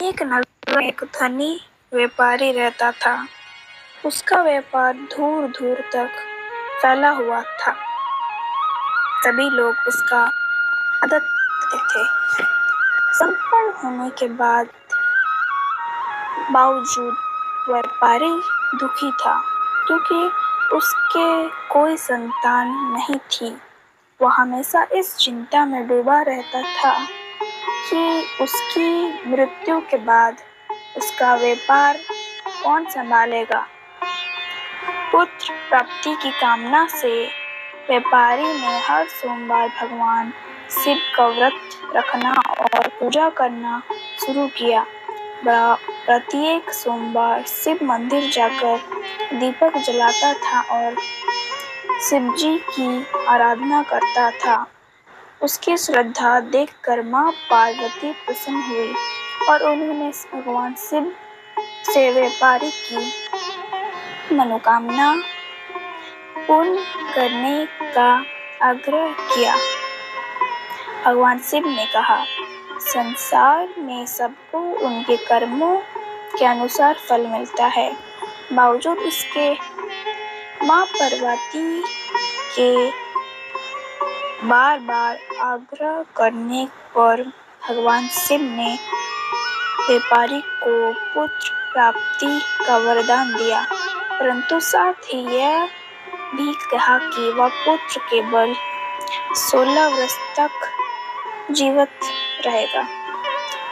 एक नगर में एक धनी व्यापारी रहता था। उसका व्यापार दूर दूर तक फैला हुआ था। सभी लोग उसका आदर करते थे। संपन्न होने के बावजूद व्यापारी दुखी था, क्योंकि उसके कोई संतान नहीं थी। वह हमेशा इस चिंता में डूबा रहता था कि उसकी मृत्यु के बाद उसका व्यापार कौन संभालेगा। पुत्र प्राप्ति की कामना से व्यापारी ने हर सोमवार भगवान शिव का व्रत रखना और पूजा करना शुरू किया। वह प्रत्येक सोमवार शिव मंदिर जाकर दीपक जलाता था और शिवजी की आराधना करता था। उसकी श्रद्धा देखकर मां पार्वती प्रसन्न हुई और उन्होंने भगवान शिव से व्यापारी की मनोकामना पूर्ण करने का आग्रह किया। भगवान शिव ने कहा, संसार में सबको उनके कर्मों के अनुसार फल मिलता है। बावजूद इसके मां पार्वती के बार बार आग्रह करने पर भगवान शिव ने व्यापारी को पुत्र प्राप्ति का वरदान दिया, परंतु साथ ही यह भी कहा कि वह पुत्र केवल 16 वर्ष तक जीवित रहेगा।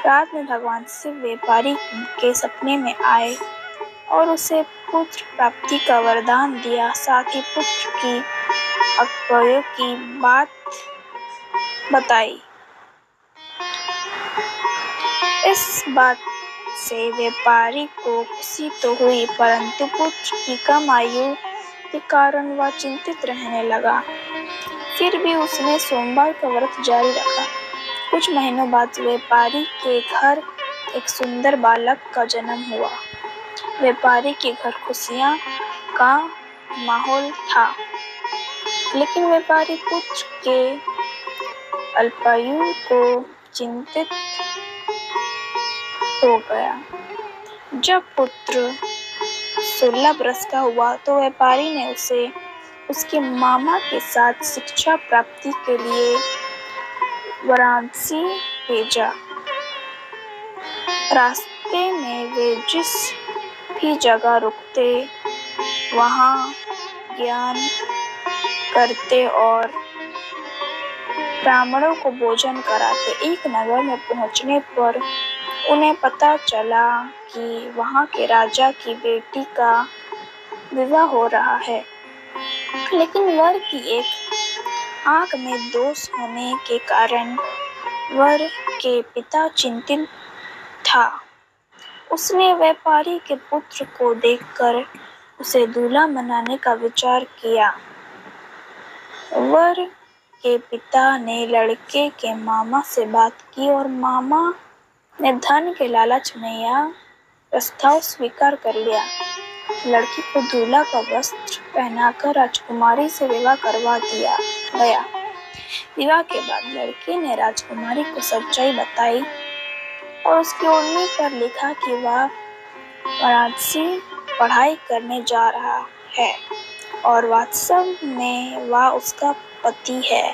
रात में भगवान शिव व्यापारी के सपने में आए और उसे पुत्र प्राप्ति का वरदान दिया। साथ ही पुत्र की अप्रयोग की बात बताई। इस बात से व्यापारी को खुशी तो हुई, परंतु पुत्र की कम आयु के कारण वह चिंतित रहने लगा। फिर भी उसने सोमवार का व्रत जारी रखा। कुछ महीनों बाद व्यापारी के घर एक सुंदर बालक का जन्म हुआ। व्यापारी के घर खुशियां का माहौल था, लेकिन व्यापारी पुत्र के अल्पायु को चिंतित हो गया। जब पुत्र 16 वर्ष का हुआ तो व्यापारी ने उसे उसके मामा के साथ शिक्षा प्राप्ति के लिए वाराणसी भेजा। रास्ते में वे जिस भी जगह रुकते वहां ज्ञान करते और ब्राह्मणों को भोजन कराते। एक नगर में पहुंचने पर उन्हें पता चला कि वहां के राजा की बेटी का विवाह हो रहा है, लेकिन वर की एक आंख में दोष होने के कारण वर के पिता चिंतित था। उसने व्यापारी के पुत्र को देखकर उसे दूल्हा बनाने का विचार किया। वर के पिता ने लड़के के मामा से बात की और मामा ने धन के लालच में यह प्रस्ताव स्वीकार कर लिया। लड़की को दूल्हा का वस्त्र पहनाकर राजकुमारी से विवाह करवा दिया गया। विवाह के बाद लड़के ने राजकुमारी को सच्चाई बताई और उसकी ओढ़नी पर लिखा कि वह वाराणसी पढ़ाई करने जा रहा है और वास्तव में वह उसका पति है।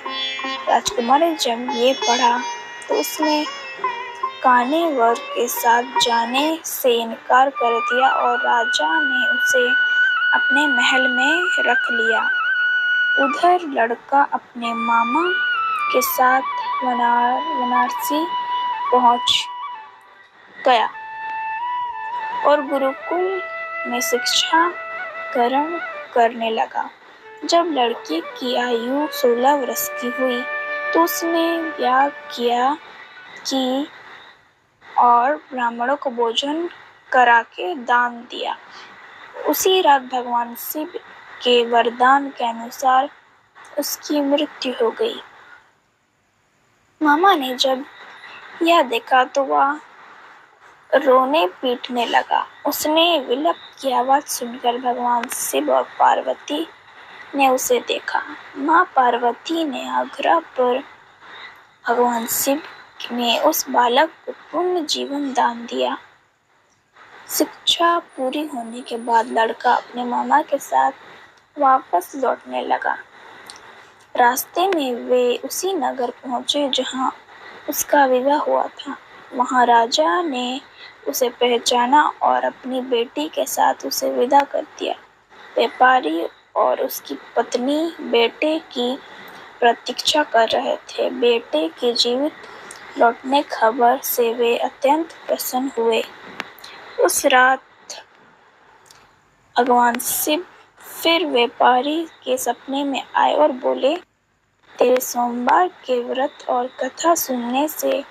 राजकुमारी ने जब ये पढ़ा तो उसने कान्हे वर के साथ जाने से इनकार कर दिया और राजा ने उसे अपने महल में रख लिया। उधर लड़का अपने मामा के साथ वाराणसी पहुंच गया और गुरुकुल में शिक्षा ग्रहण करने लगा। जब लड़की की आयु 16 वर्ष की हुई तो उसने ब्याह किया कि और ब्राह्मणों को भोजन करा के दान दिया। उसी रात भगवान शिव के वरदान के अनुसार उसकी मृत्यु हो गई। मामा ने जब यह देखा तो वह रोने पीटने लगा। उसने विलप की आवाज सुनकर भगवान शिव और पार्वती ने उसे देखा। मां पार्वती ने आग्रह पर भगवान शिव ने उस बालक को पूर्ण जीवन दान दिया। शिक्षा पूरी होने के बाद लड़का अपने मामा के साथ वापस लौटने लगा। रास्ते में वे उसी नगर पहुंचे जहां उसका विवाह हुआ था। महाराजा ने उसे पहचाना और अपनी बेटी के साथ उसे विदा कर दिया। व्यापारी और उसकी पत्नी बेटे की प्रतीक्षा कर रहे थे। बेटे के जीवित लौटने खबर से वे अत्यंत प्रसन्न हुए। उस रात भगवान शिव फिर व्यापारी के सपने में आए और बोले, तेरे सोमवार के व्रत और कथा सुनने से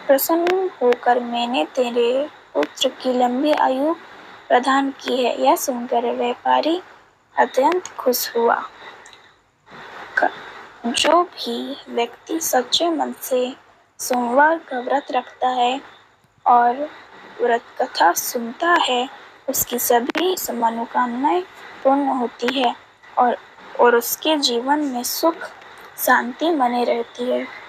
प्रसन्न होकर मैंने तेरे पुत्र की लंबी आयु प्रदान की है। यह सुनकर व्यापारी अत्यंत खुश हुआ। जो भी व्यक्ति सच्चे मन से सोमवार का व्रत रखता है और व्रत कथा सुनता है, उसकी सभी मनोकामनाएं पूर्ण होती है और उसके जीवन में सुख शांति बनी रहती है।